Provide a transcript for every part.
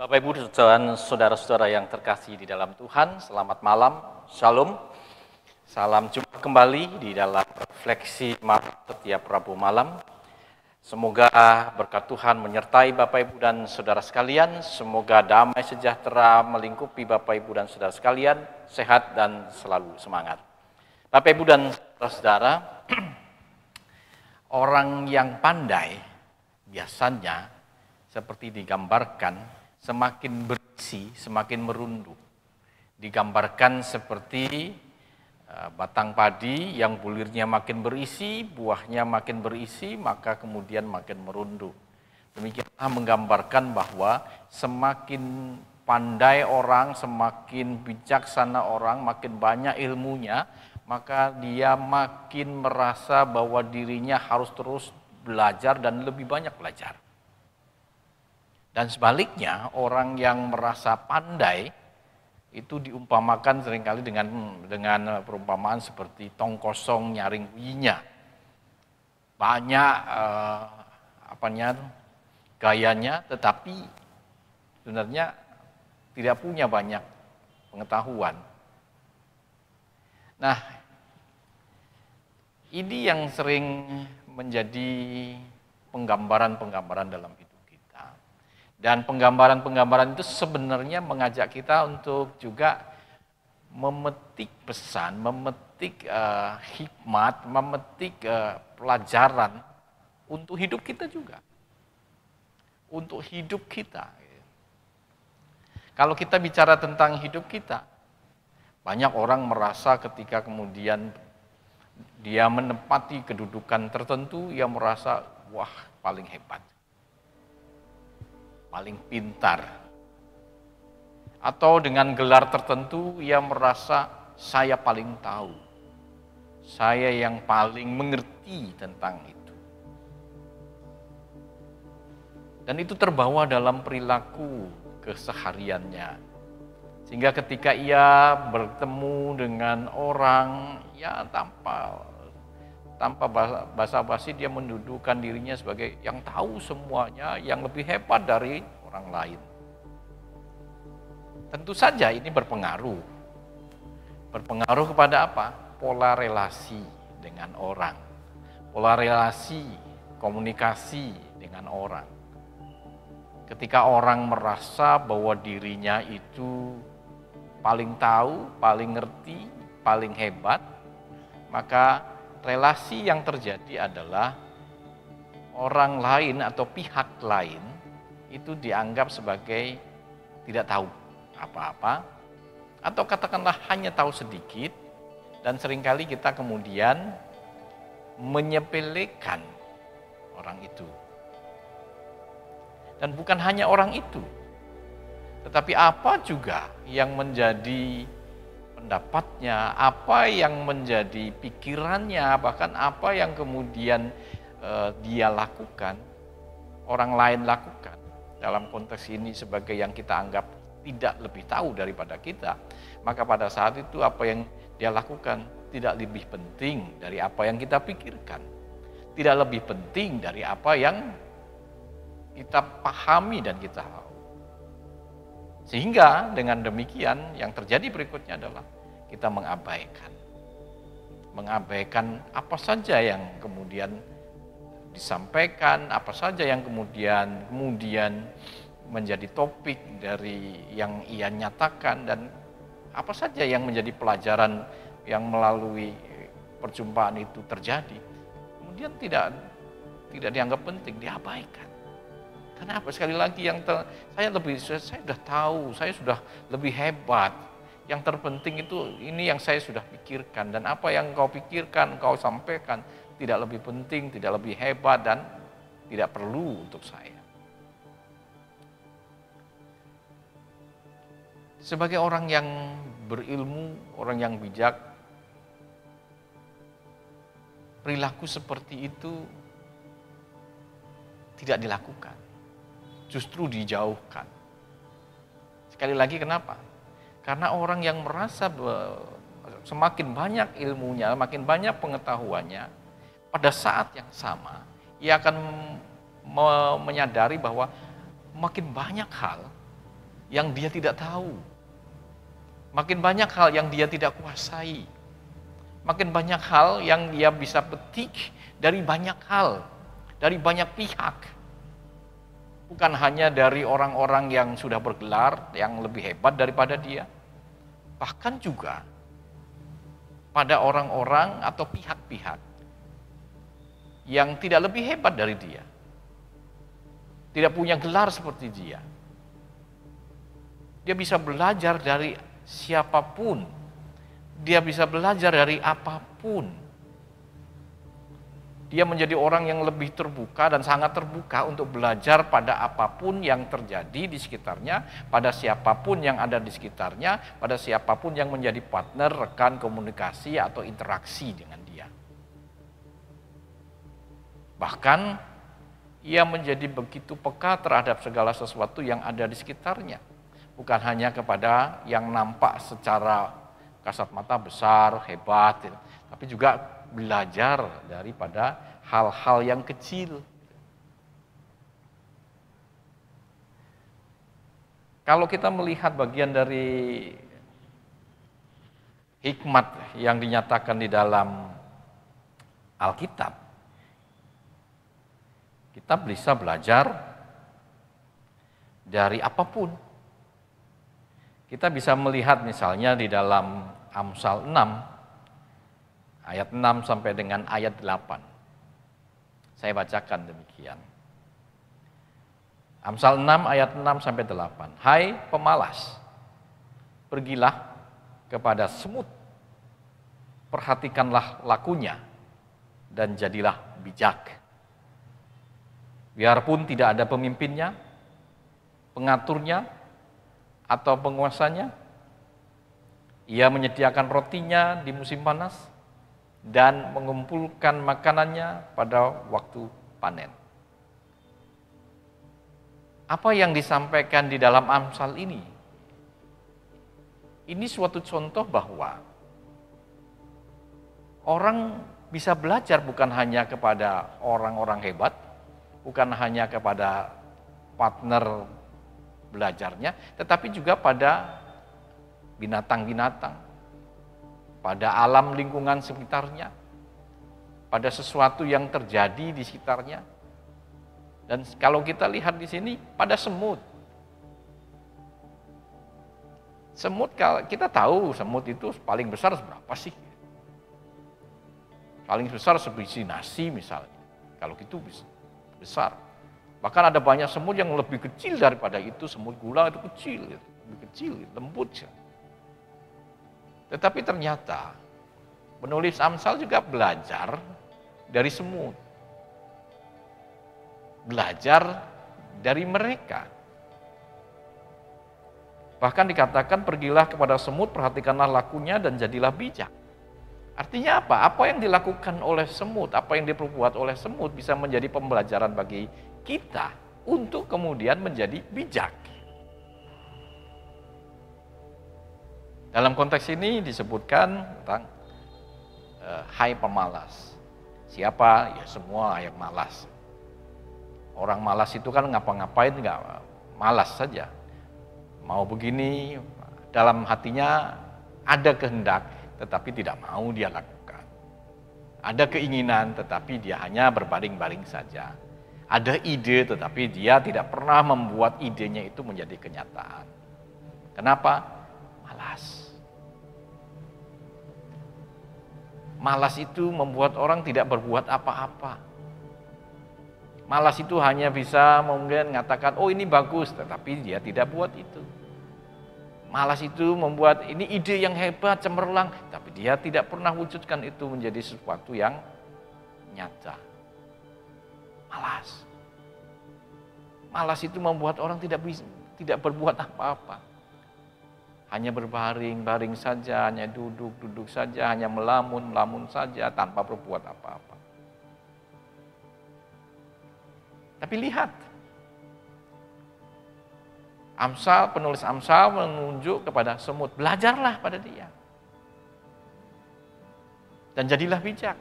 Bapak Ibu dan saudara-saudara yang terkasih di dalam Tuhan, selamat malam, Shalom. Salam jumpa kembali di dalam refleksi malam setiap Rabu malam. Semoga berkat Tuhan menyertai Bapak Ibu dan saudara sekalian. Semoga damai sejahtera melingkupi Bapak Ibu dan saudara sekalian, sehat dan selalu semangat. Bapak Ibu dan saudara, orang yang pandai biasanya seperti digambarkan semakin berisi, semakin merunduk. Digambarkan seperti batang padi yang bulirnya makin berisi, buahnya makin berisi, maka kemudian makin merunduk. Demikianlah menggambarkan bahwa semakin pandai orang, semakin bijaksana orang, makin banyak ilmunya, maka dia makin merasa bahwa dirinya harus terus belajar dan lebih banyak belajar. Dan sebaliknya, orang yang merasa pandai itu diumpamakan seringkali dengan perumpamaan seperti tong kosong nyaring bunyinya. Banyak gayanya, tetapi sebenarnya tidak punya banyak pengetahuan. Nah, ini yang sering menjadi penggambaran-penggambaran dalam hidup. Dan penggambaran-penggambaran itu sebenarnya mengajak kita untuk juga memetik pesan, memetik hikmat, memetik pelajaran untuk hidup kita juga. Untuk hidup kita. Kalau kita bicara tentang hidup kita, banyak orang merasa ketika kemudian dia menempati kedudukan tertentu, ia merasa, wah paling hebat. Paling pintar, atau dengan gelar tertentu ia merasa saya paling tahu, saya yang paling mengerti tentang itu. Dan itu terbawa dalam perilaku kesehariannya, sehingga ketika ia bertemu dengan orang, ya tanpa basa-basi dia mendudukan dirinya sebagai yang tahu semuanya, yang lebih hebat dari orang lain. Tentu saja ini berpengaruh. Berpengaruh kepada apa? Pola relasi dengan orang. Pola relasi, komunikasi dengan orang. Ketika orang merasa bahwa dirinya itu paling tahu, paling ngerti, paling hebat, maka relasi yang terjadi adalah orang lain atau pihak lain itu dianggap sebagai tidak tahu apa-apa, atau katakanlah hanya tahu sedikit, dan seringkali kita kemudian menyepelekan orang itu. Dan bukan hanya orang itu, tetapi apa juga yang menjadi pendapatnya, apa yang menjadi pikirannya, bahkan apa yang kemudian dia lakukan, orang lain lakukan. Dalam konteks ini sebagai yang kita anggap tidak lebih tahu daripada kita, maka pada saat itu apa yang dia lakukan tidak lebih penting dari apa yang kita pikirkan, tidak lebih penting dari apa yang kita pahami dan kita tahu. Sehingga dengan demikian yang terjadi berikutnya adalah kita mengabaikan apa saja yang kemudian disampaikan, apa saja yang kemudian menjadi topik dari yang ia nyatakan, dan apa saja yang menjadi pelajaran yang melalui perjumpaan itu terjadi. Kemudian tidak dianggap penting, diabaikan. Kenapa? Sekali lagi saya sudah tahu, saya sudah lebih hebat. Yang terpenting itu ini yang saya sudah pikirkan, dan apa yang kau pikirkan, kau sampaikan tidak lebih penting, tidak lebih hebat, dan tidak perlu untuk saya. Sebagai orang yang berilmu, orang yang bijak, perilaku seperti itu tidak dilakukan. Justru dijauhkan. Sekali lagi kenapa? Karena orang yang merasa semakin banyak ilmunya, makin banyak pengetahuannya, pada saat yang sama ia akan menyadari bahwa makin banyak hal yang dia tidak tahu. Makin banyak hal yang dia tidak kuasai. Makin banyak hal yang dia bisa petik dari banyak hal, dari banyak pihak. Bukan hanya dari orang-orang yang sudah bergelar, yang lebih hebat daripada dia. Bahkan juga pada orang-orang atau pihak-pihak yang tidak lebih hebat dari dia. Tidak punya gelar seperti dia. Dia bisa belajar dari siapapun. Dia bisa belajar dari apapun. Dia menjadi orang yang lebih terbuka dan sangat terbuka untuk belajar pada apapun yang terjadi di sekitarnya, pada siapapun yang ada di sekitarnya, pada siapapun yang menjadi partner, rekan komunikasi atau interaksi dengan dia. Bahkan ia menjadi begitu peka terhadap segala sesuatu yang ada di sekitarnya. Bukan hanya kepada yang nampak secara kasat mata besar, hebat, tapi juga belajar daripada hal-hal yang kecil. Kalau kita melihat bagian dari hikmat yang dinyatakan di dalam Alkitab, kita bisa belajar dari apapun. Kita bisa melihat misalnya di dalam Amsal 6, ayat 6 sampai dengan ayat 8. Saya bacakan demikian. Amsal 6 ayat 6 sampai 8. Hai pemalas, pergilah kepada semut, perhatikanlah lakunya, dan jadilah bijak. Biarpun tidak ada pemimpinnya, pengaturnya, atau penguasanya, ia menyediakan rotinya di musim panas dan mengumpulkan makanannya pada waktu panen. Apa yang disampaikan di dalam Amsal ini? Ini suatu contoh bahwa orang bisa belajar bukan hanya kepada orang-orang hebat, bukan hanya kepada partner belajarnya, tetapi juga pada binatang-binatang, pada alam lingkungan sekitarnya, pada sesuatu yang terjadi di sekitarnya. Dan kalau kita lihat di sini, pada semut. Semut, kita tahu semut itu paling besar berapa sih? Paling besar sebiji nasi misalnya. Kalau gitu besar. Bahkan ada banyak semut yang lebih kecil daripada itu, semut gula itu kecil, lebih kecil, lembut. Tetapi ternyata penulis Amsal juga belajar dari semut. Belajar dari mereka. Bahkan dikatakan pergilah kepada semut, perhatikanlah lakunya dan jadilah bijak. Artinya apa? Apa yang dilakukan oleh semut, apa yang diperbuat oleh semut bisa menjadi pembelajaran bagi kita untuk kemudian menjadi bijak. Dalam konteks ini disebutkan tentang hai pemalas. Siapa? Ya semua yang malas. Orang malas itu kan ngapa-ngapain nggak malas saja. Mau begini, dalam hatinya ada kehendak, tetapi tidak mau dia lakukan. Ada keinginan, tetapi dia hanya berbaring-baring saja. Ada ide, tetapi dia tidak pernah membuat idenya itu menjadi kenyataan. Kenapa? Malas. Malas itu membuat orang tidak berbuat apa-apa. Malas itu hanya bisa mungkin mengatakan, oh ini bagus, tetapi dia tidak buat itu. Malas itu membuat ini ide yang hebat, cemerlang, tapi dia tidak pernah wujudkan itu menjadi sesuatu yang nyata. Malas. Malas itu membuat orang tidak berbuat apa-apa. Hanya berbaring-baring saja, hanya duduk-duduk saja, hanya melamun-melamun saja tanpa berbuat apa-apa. Tapi lihat, penulis Amsal menunjuk kepada semut, belajarlah pada dia. Dan jadilah bijak.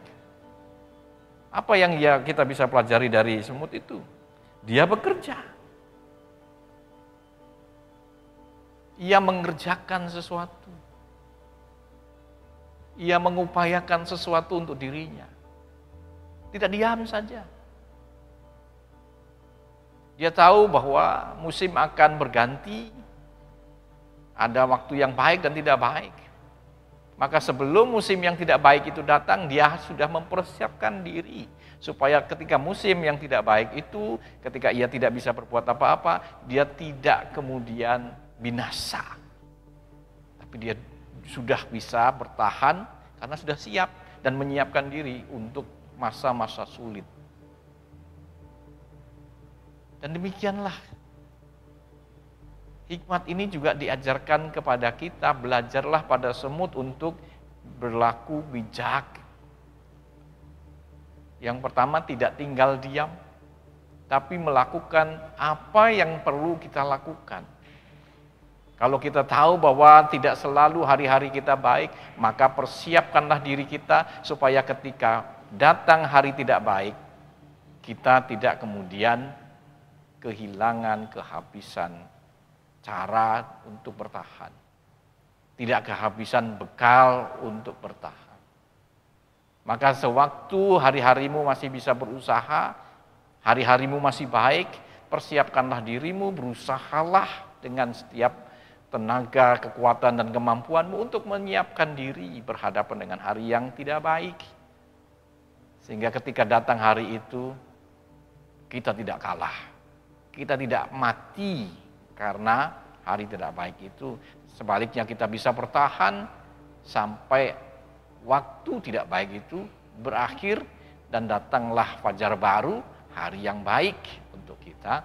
Apa yang kita bisa pelajari dari semut itu? Dia bekerja. Ia mengerjakan sesuatu. Ia mengupayakan sesuatu untuk dirinya. Tidak diam saja. Dia tahu bahwa musim akan berganti. Ada waktu yang baik dan tidak baik. Maka sebelum musim yang tidak baik itu datang, dia sudah mempersiapkan diri. Supaya ketika musim yang tidak baik itu, ketika ia tidak bisa berbuat apa-apa, dia tidak kemudian binasa. Tapi dia sudah bisa bertahan karena sudah siap dan menyiapkan diri untuk masa-masa sulit. Dan demikianlah hikmat ini juga diajarkan kepada kita, belajarlah pada semut untuk berlaku bijak. Yang pertama, tidak tinggal diam, tapi melakukan apa yang perlu kita lakukan. Kalau kita tahu bahwa tidak selalu hari-hari kita baik, maka persiapkanlah diri kita supaya ketika datang hari tidak baik, kita tidak kemudian kehilangan, kehabisan cara untuk bertahan. Tidak kehabisan bekal untuk bertahan. Maka sewaktu hari-harimu masih bisa berusaha, hari-harimu masih baik, persiapkanlah dirimu, berusahalah dengan setiap tenaga, kekuatan, dan kemampuanmu untuk menyiapkan diri berhadapan dengan hari yang tidak baik. Sehingga ketika datang hari itu, kita tidak kalah. Kita tidak mati karena hari tidak baik itu. Sebaliknya kita bisa bertahan sampai waktu tidak baik itu berakhir dan datanglah fajar baru, hari yang baik untuk kita.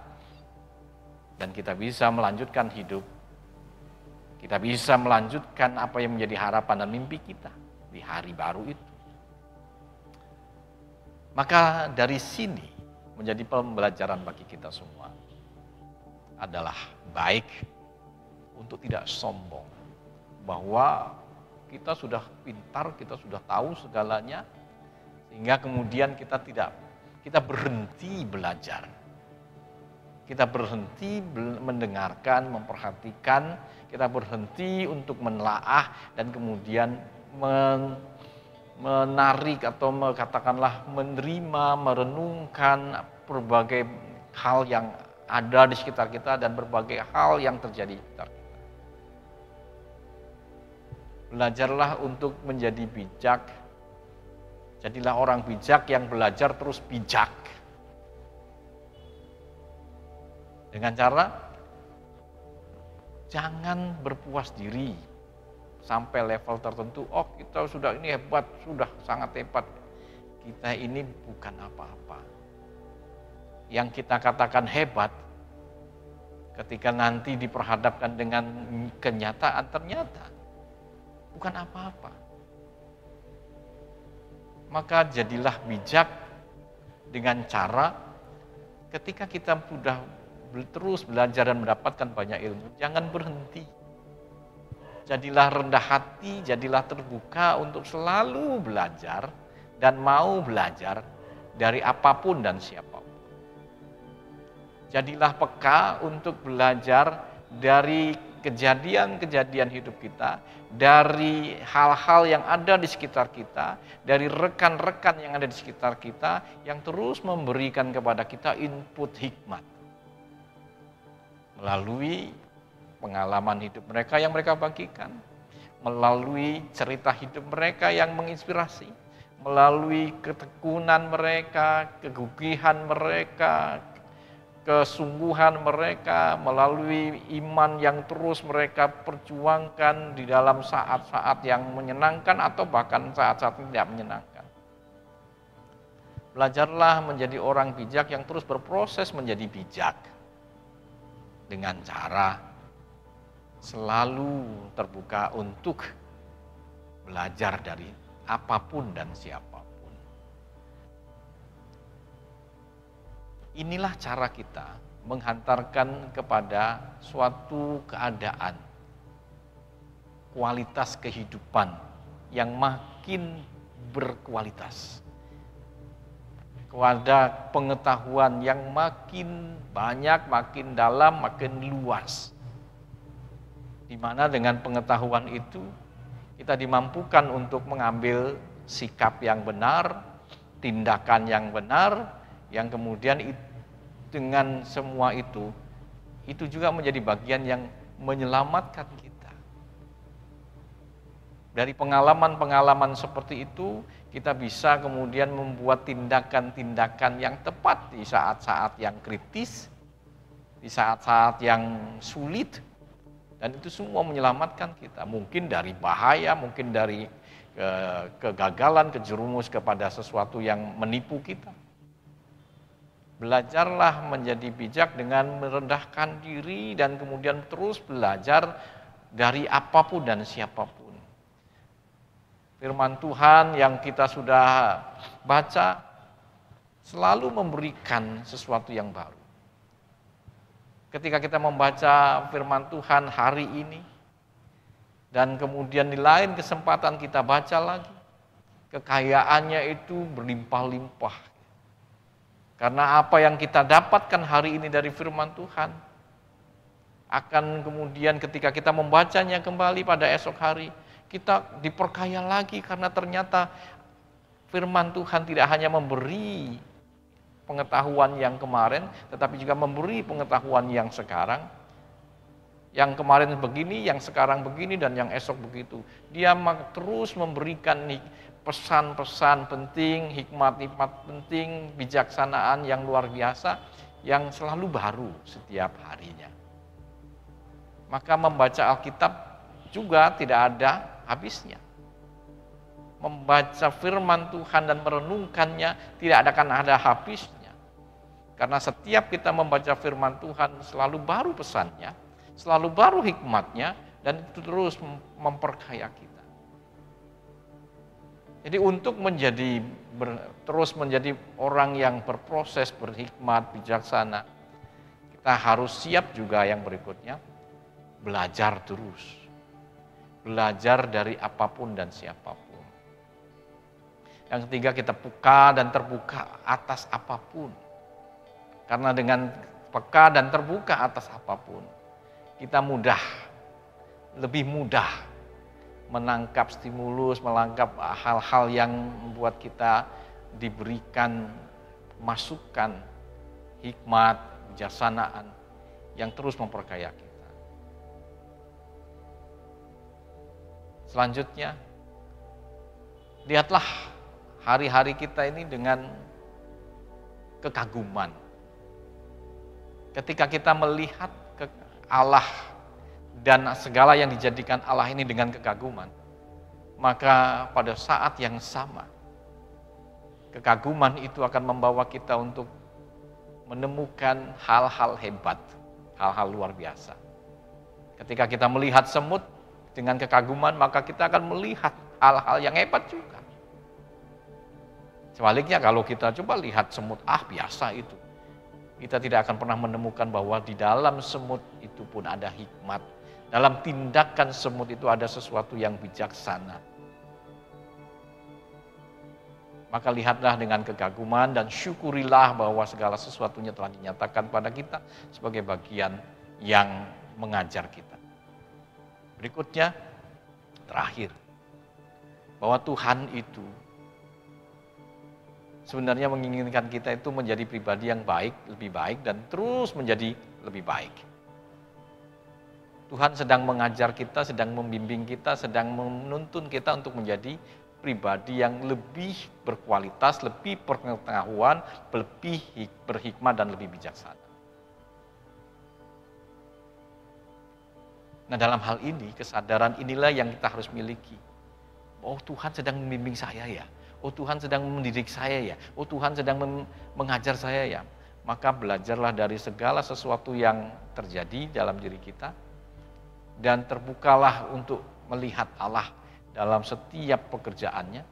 Dan kita bisa melanjutkan hidup. Kita bisa melanjutkan apa yang menjadi harapan dan mimpi kita di hari baru itu. Maka dari sini menjadi pembelajaran bagi kita semua adalah baik untuk tidak sombong. Bahwa kita sudah pintar, kita sudah tahu segalanya, sehingga kemudian kita berhenti belajar. Kita berhenti mendengarkan, memperhatikan, kita berhenti untuk menelaah dan kemudian menarik atau katakanlah menerima, merenungkan berbagai hal yang ada di sekitar kita dan berbagai hal yang terjadi di sekitar kita. Belajarlah untuk menjadi bijak. Jadilah orang bijak yang belajar terus bijak. Dengan cara jangan berpuas diri sampai level tertentu. Oh, kita sudah ini hebat, sudah sangat hebat. Kita ini bukan apa-apa. Yang kita katakan hebat, ketika nanti diperhadapkan dengan kenyataan ternyata bukan apa-apa. Maka jadilah bijak dengan cara ketika kita sudah terus belajar dan mendapatkan banyak ilmu, jangan berhenti. Jadilah rendah hati, jadilah terbuka untuk selalu belajar dan mau belajar dari apapun dan siapapun. Jadilah peka untuk belajar dari kejadian-kejadian hidup kita, dari hal-hal yang ada di sekitar kita, dari rekan-rekan yang ada di sekitar kita, yang terus memberikan kepada kita input hikmat. Melalui pengalaman hidup mereka yang mereka bagikan, melalui cerita hidup mereka yang menginspirasi, melalui ketekunan mereka, kegigihan mereka, kesungguhan mereka, melalui iman yang terus mereka perjuangkan di dalam saat-saat yang menyenangkan atau bahkan saat-saat tidak menyenangkan. Belajarlah menjadi orang bijak yang terus berproses menjadi bijak dengan cara selalu terbuka untuk belajar dari apapun dan siapapun. Inilah cara kita menghantarkan kepada suatu keadaan, kualitas kehidupan yang makin berkualitas, kepada pengetahuan yang makin banyak, makin dalam, makin luas. di mana dengan pengetahuan itu kita dimampukan untuk mengambil sikap yang benar, tindakan yang benar, yang kemudian dengan semua itu juga menjadi bagian yang menyelamatkan kita. Dari pengalaman-pengalaman seperti itu, kita bisa kemudian membuat tindakan-tindakan yang tepat di saat-saat yang kritis, di saat-saat yang sulit, dan itu semua menyelamatkan kita. Mungkin dari bahaya, mungkin dari kegagalan, kejerumus kepada sesuatu yang menipu kita. Belajarlah menjadi bijak dengan merendahkan diri dan kemudian terus belajar dari apapun dan siapapun. Firman Tuhan yang kita sudah baca selalu memberikan sesuatu yang baru. Ketika kita membaca firman Tuhan hari ini, dan kemudian di lain kesempatan kita baca lagi, kekayaannya itu berlimpah-limpah. Karena apa yang kita dapatkan hari ini dari firman Tuhan, akan kemudian ketika kita membacanya kembali pada esok hari, kita diperkaya lagi karena ternyata firman Tuhan tidak hanya memberi pengetahuan yang kemarin, tetapi juga memberi pengetahuan yang sekarang. Yang kemarin begini, yang sekarang begini, dan yang esok begitu. Dia terus memberikan pesan-pesan penting, hikmat-hikmat penting, bijaksanaan yang luar biasa, yang selalu baru setiap harinya. Maka membaca Alkitab juga tidak ada habisnya. Membaca firman Tuhan dan merenungkannya tidak akan ada habisnya. Karena setiap kita membaca firman Tuhan selalu baru pesannya, selalu baru hikmatnya, dan itu terus memperkaya kita. Jadi untuk terus menjadi orang yang berproses, berhikmat, bijaksana, kita harus siap juga yang berikutnya, belajar terus. Belajar dari apapun dan siapapun. Yang ketiga, kita peka dan terbuka atas apapun. Karena dengan peka dan terbuka atas apapun, kita lebih mudah menangkap stimulus, menangkap hal-hal yang membuat kita diberikan masukan, hikmat, bijaksanaan yang terus memperkaya kita. Selanjutnya, lihatlah hari-hari kita ini dengan kekaguman. Ketika kita melihat Allah dan segala yang dijadikan Allah ini dengan kekaguman, maka pada saat yang sama, kekaguman itu akan membawa kita untuk menemukan hal-hal hebat, hal-hal luar biasa. Ketika kita melihat semut dengan kekaguman, maka kita akan melihat hal-hal yang hebat juga. Sebaliknya kalau kita coba lihat semut, biasa itu. Kita tidak akan pernah menemukan bahwa di dalam semut itu pun ada hikmat. Dalam tindakan semut itu ada sesuatu yang bijaksana. Maka lihatlah dengan kekaguman dan syukurilah bahwa segala sesuatunya telah dinyatakan pada kita sebagai bagian yang mengajar kita. Berikutnya, terakhir, bahwa Tuhan itu sebenarnya menginginkan kita itu menjadi pribadi yang baik, lebih baik, dan terus menjadi lebih baik. Tuhan sedang mengajar kita, sedang membimbing kita, sedang menuntun kita untuk menjadi pribadi yang lebih berkualitas, lebih berpengetahuan, lebih berhikmat, dan lebih bijaksana. Nah, dalam hal ini, kesadaran inilah yang kita harus miliki. Oh, Tuhan sedang membimbing saya ya. Oh, Tuhan sedang mendidik saya ya. Oh, Tuhan sedang mengajar saya ya. Maka belajarlah dari segala sesuatu yang terjadi dalam diri kita. Dan terbukalah untuk melihat Allah dalam setiap pekerjaannya.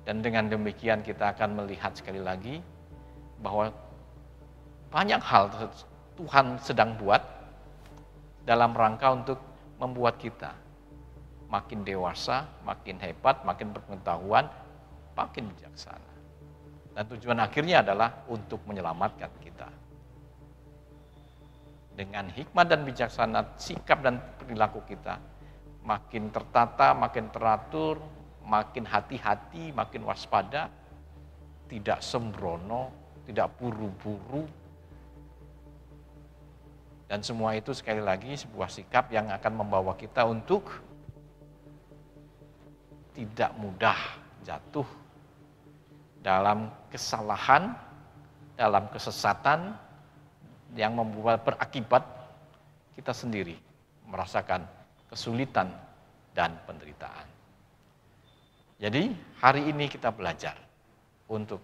Dan dengan demikian kita akan melihat sekali lagi bahwa banyak hal Tuhan sedang buat dalam rangka untuk membuat kita makin dewasa, makin hebat, makin berpengetahuan, makin bijaksana. Dan tujuan akhirnya adalah untuk menyelamatkan kita. dengan hikmat dan bijaksana sikap dan perilaku kita makin tertata, makin teratur, makin hati-hati, makin waspada, tidak sembrono, tidak buru-buru. Dan semua itu sekali lagi sebuah sikap yang akan membawa kita untuk tidak mudah jatuh dalam kesalahan, dalam kesesatan yang membuat berakibat kita sendiri merasakan kesulitan dan penderitaan. Jadi hari ini kita belajar untuk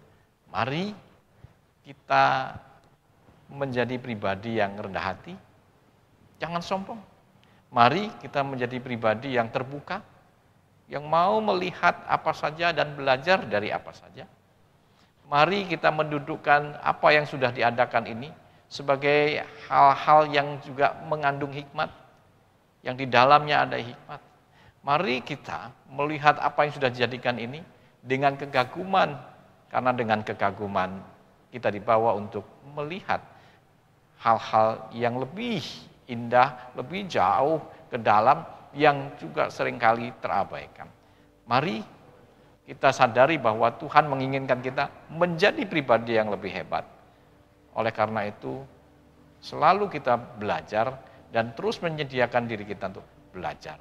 mari kita menjadi pribadi yang rendah hati, jangan sombong. Mari kita menjadi pribadi yang terbuka, yang mau melihat apa saja dan belajar dari apa saja. Mari kita mendudukkan apa yang sudah diadakan ini sebagai hal-hal yang juga mengandung hikmat, yang di dalamnya ada hikmat. Mari kita melihat apa yang sudah dijadikan ini dengan kegaguman, karena dengan kegaguman kita dibawa untuk melihat hal-hal yang lebih indah, lebih jauh ke dalam yang juga seringkali terabaikan. Mari kita sadari bahwa Tuhan menginginkan kita menjadi pribadi yang lebih hebat. Oleh karena itu, selalu kita belajar dan terus menyediakan diri kita untuk belajar.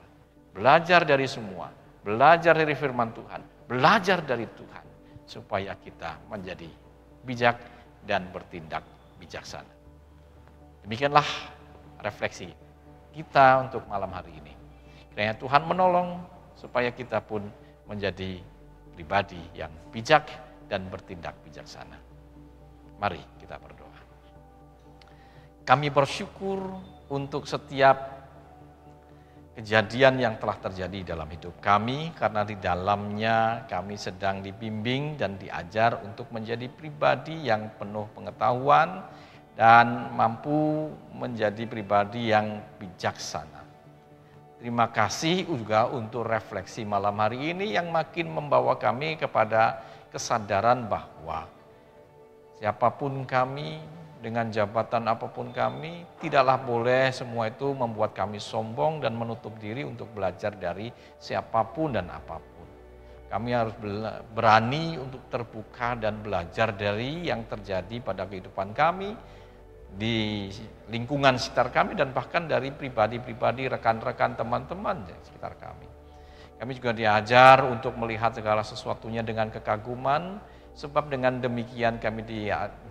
Belajar dari semua, belajar dari firman Tuhan, belajar dari Tuhan, supaya kita menjadi bijak dan bertindak bijaksana. Demikianlah refleksi kita untuk malam hari ini. Kiranya Tuhan menolong supaya kita pun menjadi pribadi yang bijak dan bertindak bijaksana. Mari kita berdoa. Kami bersyukur untuk setiap kejadian yang telah terjadi dalam hidup kami, karena di dalamnya kami sedang dibimbing dan diajar untuk menjadi pribadi yang penuh pengetahuan dan mampu menjadi pribadi yang bijaksana. Terima kasih juga untuk refleksi malam hari ini yang makin membawa kami kepada kesadaran bahwa siapapun kami, dengan jabatan apapun kami, tidaklah boleh semua itu membuat kami sombong dan menutup diri untuk belajar dari siapapun dan apapun. Kami harus berani untuk terbuka dan belajar dari yang terjadi pada kehidupan kami, di lingkungan sekitar kami, dan bahkan dari pribadi-pribadi, rekan-rekan, teman-teman di sekitar kami. Kami juga diajar untuk melihat segala sesuatunya dengan kekaguman, sebab dengan demikian kami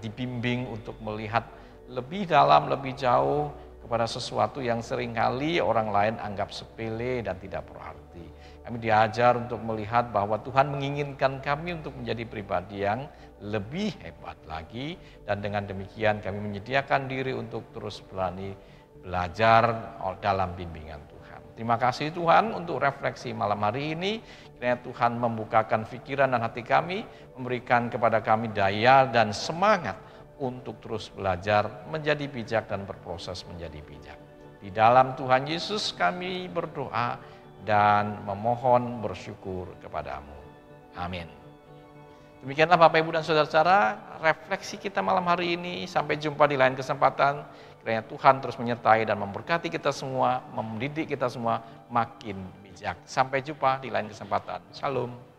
dibimbing untuk melihat lebih dalam, lebih jauh kepada sesuatu yang seringkali orang lain anggap sepele dan tidak berarti. Kami diajar untuk melihat bahwa Tuhan menginginkan kami untuk menjadi pribadi yang lebih hebat lagi, dan dengan demikian kami menyediakan diri untuk terus berani belajar dalam bimbingan Tuhan. Terima kasih Tuhan untuk refleksi malam hari ini. Kiranya Tuhan membukakan pikiran dan hati kami, memberikan kepada kami daya dan semangat untuk terus belajar menjadi bijak dan berproses menjadi bijak. Di dalam Tuhan Yesus kami berdoa dan memohon bersyukur kepadamu. Amin. Demikianlah Bapak, Ibu, dan Saudara-saudara, refleksi kita malam hari ini. Sampai jumpa di lain kesempatan. Kiranya Tuhan terus menyertai dan memberkati kita semua, mendidik kita semua makin bijak. Sampai jumpa di lain kesempatan. Shalom.